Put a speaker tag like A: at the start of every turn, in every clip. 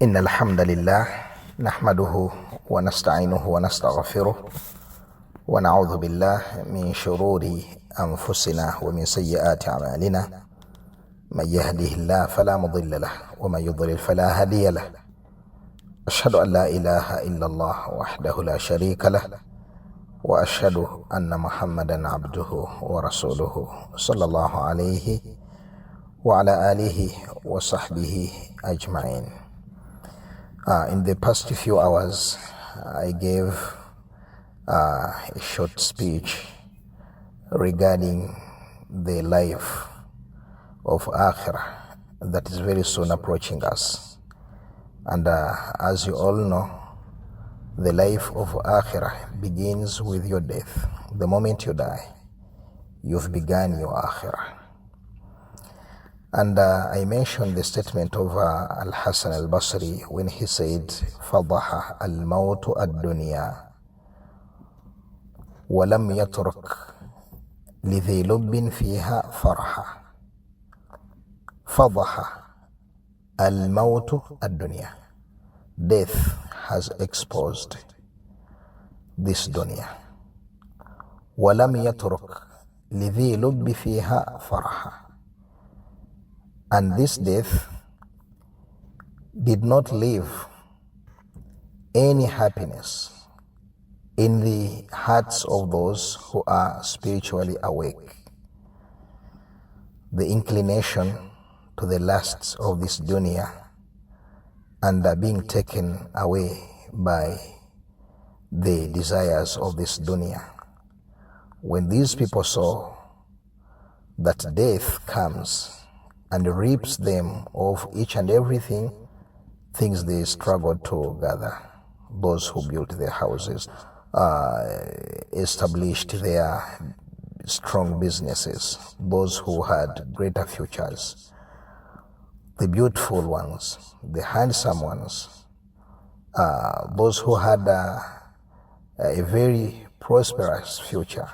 A: إن الحمد لله نحمده ونستعينه ونستغفره ونعوذ بالله من شرور أنفسنا ومن سيئات أعمالنا. من يهده الله فلا مضل له ومن يضلل فلا هادي له. أشهد أن لا إله إلا الله وحده لا شريك له وأشهد أن محمدا عبده ورسوله صلى الله عليه وعلى آله وصحبه أجمعين. In the past few hours, I gave a short speech regarding the life of Akhirah that is very soon approaching us. And as you all know, the life of Akhirah begins with your death. The moment you die, you've begun your Akhirah. And I mentioned the statement of Al-Hasan al-Basri when he said, فَضَحَ الْمَوْتُ الدُّنْيَا وَلَمْ يَتْرُكْ لِذِي لُبٍّ فِيهَا فَرْحًا. فَضَحَ الْمَوْتُ الدُّنْيَا. Death has exposed this dunya. وَلَمْ يَتْرُكْ لِذِي لُبٍّ فِيهَا فَرْحًا. And this death did not leave any happiness in the hearts of those who are spiritually awake. The inclination to the lusts of this dunya and are being taken away by the desires of this dunya. When these people saw that death comes and reaps them of each and everything, things they struggled to gather. Those who built their houses, established their strong businesses, those who had greater futures, the beautiful ones, the handsome ones, those who had a very prosperous future,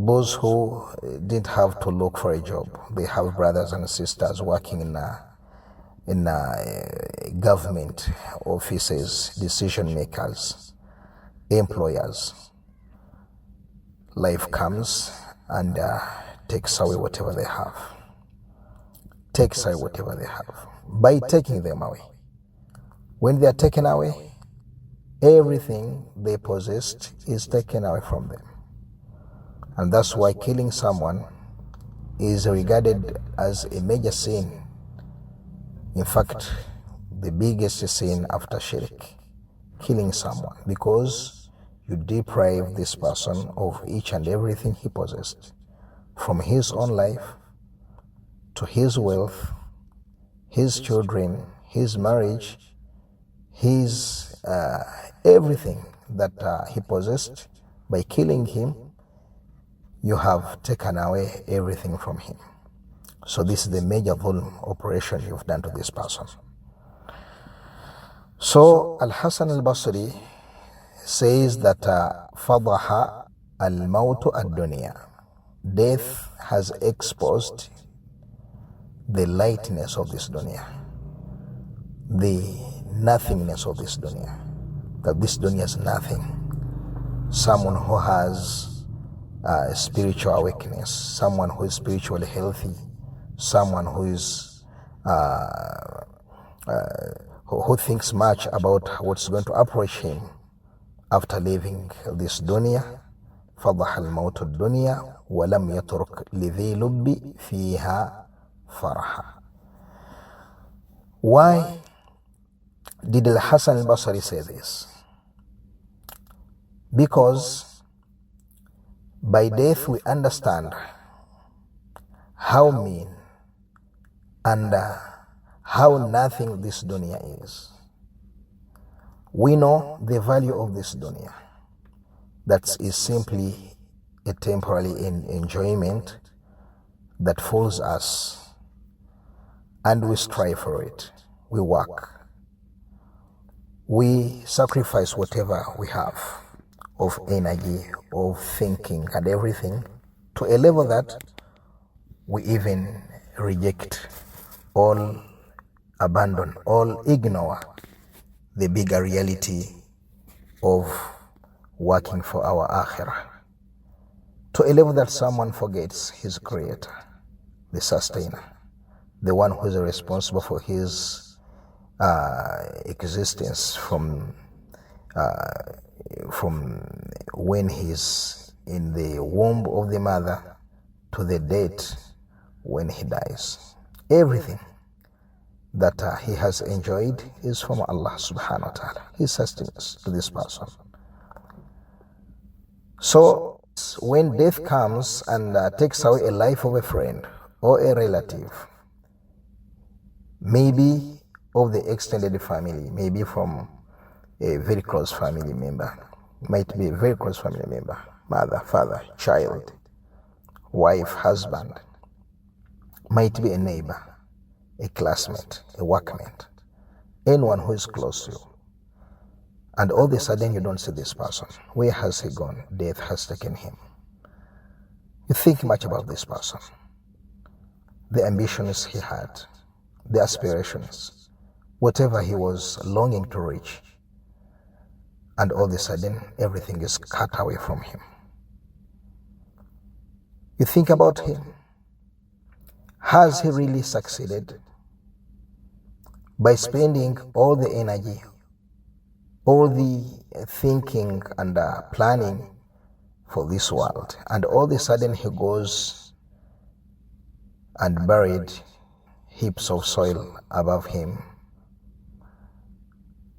A: those who didn't have to look for a job. They have brothers and sisters working in government offices, decision makers, employers. Life comes and takes away whatever they have. Takes away whatever they have by taking them away. When they are taken away, everything they possessed is taken away from them. And that's why killing someone is regarded as a major sin. In fact, the biggest sin after shirk, killing someone, because you deprive this person of each and everything he possessed, from his own life to his wealth, his children, his marriage, his everything that he possessed. By killing him, you have taken away everything from him. So this is the major volume operation you've done to this person. So Al-Hasan al-Basri says that فَضَحَ الْمَوْتُ الدُّنْيَا. Death has exposed the lightness of this dunya, the nothingness of this dunya, that this dunya is nothing. Someone who has spiritual awakeness, someone who is spiritually healthy, someone who is who thinks much about what's going to approach him after leaving this dunya. فَضَحَ الْمَوْتُ الدُّنْيَا وَلَمْ يَتْرُكْ لِذِي لُبِّ فِيهَا فَرْحًا. Why did Al-Hasan al-Basri say this? Because by death we understand how mean and how nothing this dunya is. We know the value of this dunya. That is simply a temporary enjoyment that fools us, and we strive for it. We work. We sacrifice whatever we have of energy, of thinking and everything, to a level that we even reject all abandon, all ignore the bigger reality of working for our Akhirah, to a level that someone forgets his Creator, the Sustainer, the one who is responsible for his existence from when he's in the womb of the mother to the date when he dies. Everything that he has enjoyed is from Allah subhanahu wa ta'ala, his sustenance to this person. So when death comes and takes away a life of a friend or a relative, maybe of the extended family, maybe from a very close family member, might be a very close family member, mother, father, child, wife, husband, might be a neighbor, a classmate, a workmate, anyone who is close to you. And all of a sudden you don't see this person. Where has he gone? Death has taken him. You think much about this person, the ambitions he had, the aspirations, whatever he was longing to reach, and all of a sudden everything is cut away from him. You think about him. Has he really succeeded by spending all the energy, all the thinking and planning for this world, and all of a sudden he goes and buried heaps of soil above him,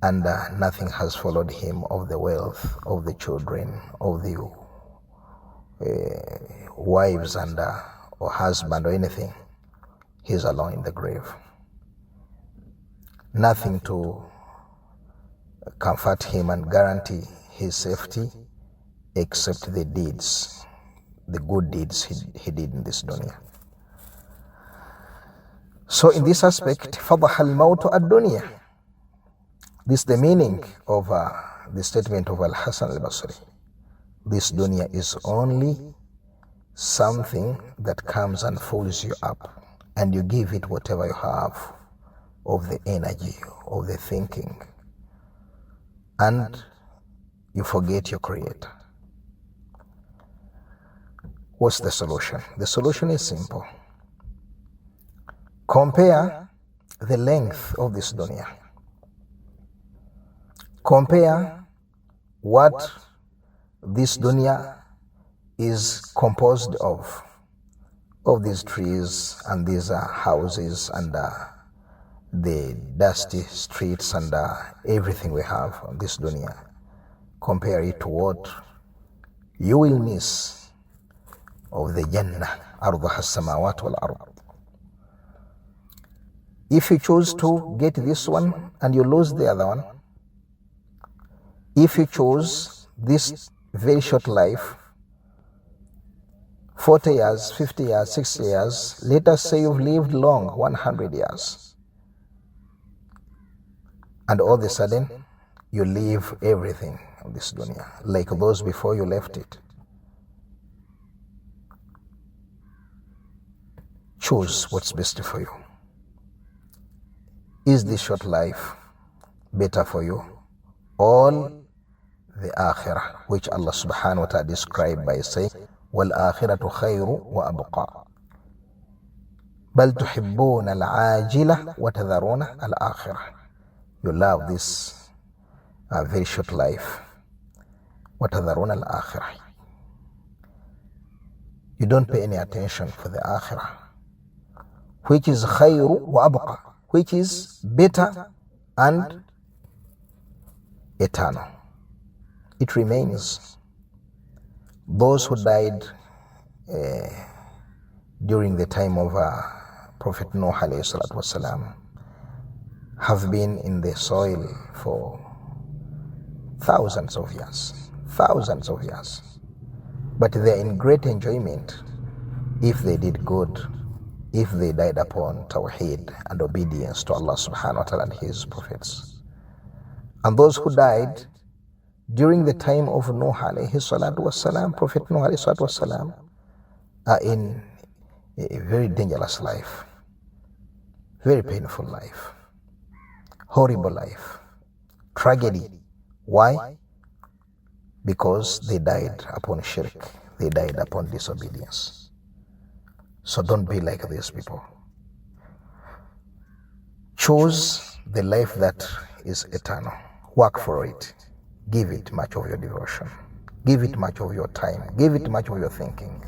A: and nothing has followed him of the wealth, of the children, of the wives and or husband or anything? He's alone in the grave. Nothing to comfort him and guarantee his safety except the deeds, the good deeds he did in this dunya. So in this aspect, فَضَحَ الْمَوْتُ الدُّنْيَا. This is the meaning of the statement of Al-Hasan al-Basri. This dunya is only something that comes and fills you up, and you give it whatever you have of the energy, of the thinking, and you forget your Creator. What's the solution? The solution is simple. Compare the length of this dunya. Compare what this dunya is composed of these trees and these houses and the dusty streets and everything we have on this dunya. Compare it to what you will miss of the Jannah, أرضها السماوات والأرض. If you choose to get this one and you lose the other one, if you choose this very short life, 40 years, 50 years, 60 years, let us say you've lived long, 100 years, and all of a sudden you leave everything of this dunya like those before you left it. Choose what's best for you. Is this short life better for you? All the Akhirah, which Allah subhanahu wa ta'ala described by saying, وَالْآخِرَةُ خَيْرُ وَأَبْقَى بَلْ تُحِبُّونَ الْعَاجِلَةَ وَتَذَرُونَ الْآخِرَةَ. You love this very short life. وَتَذَرُونَ الْآخِرَةَ. You don't pay any attention for the Akhirah, which is خَيْرُ وَأَبْقَى, which is better and eternal. It remains. Those who died during the time of Prophet Nuh alayhi salatu wasalam have been in the soil for thousands of years. But they are in great enjoyment if they did good, if they died upon Tawheed and obedience to Allah subhanahu wa ta'ala and His prophets. And those who died during the time of Nuh alayhi salatu wasalam, Prophet Nuh alayhi salatu wasalam, are in a very dangerous life, very painful life. horrible life, tragedy. Why? Because they died upon shirk, they died upon disobedience. So don't be like these people. Choose the life that is eternal. Work for it. Give it much of your devotion. Give it much of your time. Give it much of your thinking.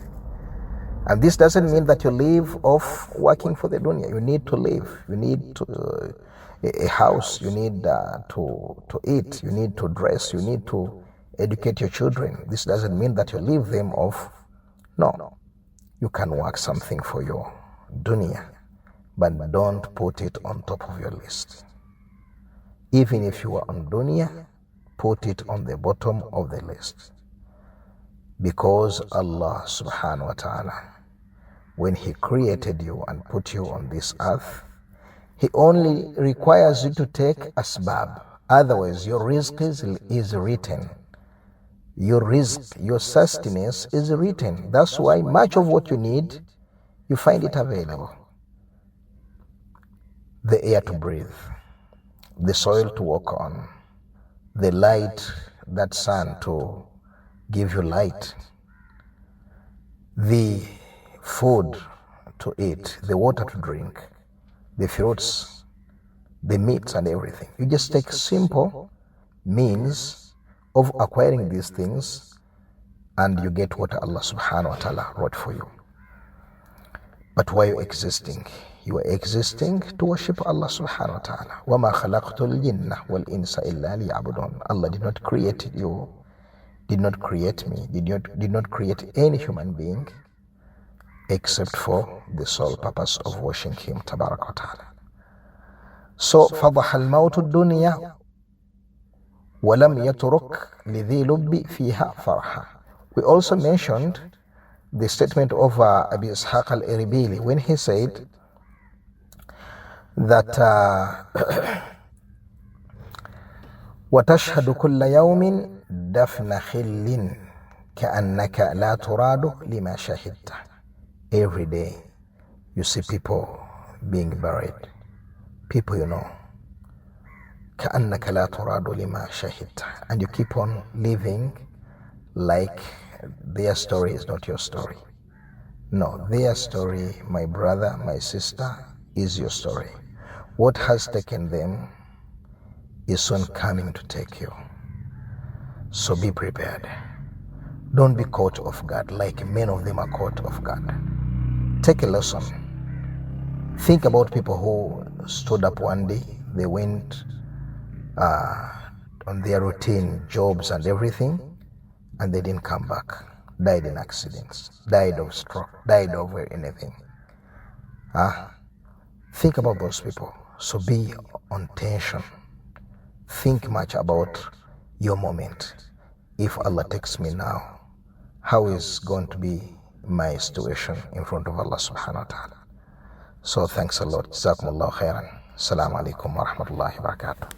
A: And this doesn't mean that you live off working for the dunya. You need to live. You need to, a house. You need to eat. You need to dress. You need to educate your children. This doesn't mean that you leave them off. No. You can work something for your dunya, but don't put it on top of your list. Even if you are on dunya, put it on the bottom of the list. Because Allah subhanahu wa ta'ala, when He created you and put you on this earth, He only requires you to take asbab. Otherwise, your rizq is written. Your rizq, your sustenance is written. That's why much of what you need, you find it available. The air to breathe, the soil to walk on, the light, that sun to give you light, the food to eat, the water to drink, the fruits, the meats and everything. You just take simple means of acquiring these things and you get what Allah subhanahu wa ta'ala wrote for you. But why are you existing? You are existing to worship Allah subhanahu wa ta'ala. وَمَا خَلَقْتُ الْجِنَّ وَالْإِنسَ إِلَّا لِيَعْبُدُونَ. Allah did not create you, did not create me, did not create any human being except for the sole purpose of worshiping Him tabarak wa ta'ala. So فَضَحَ الْمَوْتُ الدُّنْيَا وَلَمْ يَتُرُكْ لِذِي لُبِّ فِيهَا فَرْحًا. We also mentioned the statement of Abi Ishaq al-Iribili when he said that وَتَشْهَدُ كُلَّ يَوْمٍ دَفْنَ خِلٍّ كَأَنَّكَ لَا تُرَادُ لِمَا شَهِدْتَ. Every day you see people being buried, people you know. كَأَنَّكَ لَا تُرَادُ لِمَا شَهِدْتَ. And you keep on living like their story is not your story. No, their story, my brother, my sister, is your story. What has taken them is soon coming to take you. So be prepared. Don't be caught off guard like many of them are caught off guard. Take a lesson. Think about people who stood up one day, they went on their routine jobs and everything, and they didn't come back. Died in accidents, died of stroke, died of anything. Think about those people. So be on tension. Think much about your moment. If Allah takes me now, how is going to be my situation in front of Allah subhanahu wa ta'ala? So thanks a lot. Jazakumullahu khairan. Assalamu alaikum wa rahmatullahi wa barakatuh.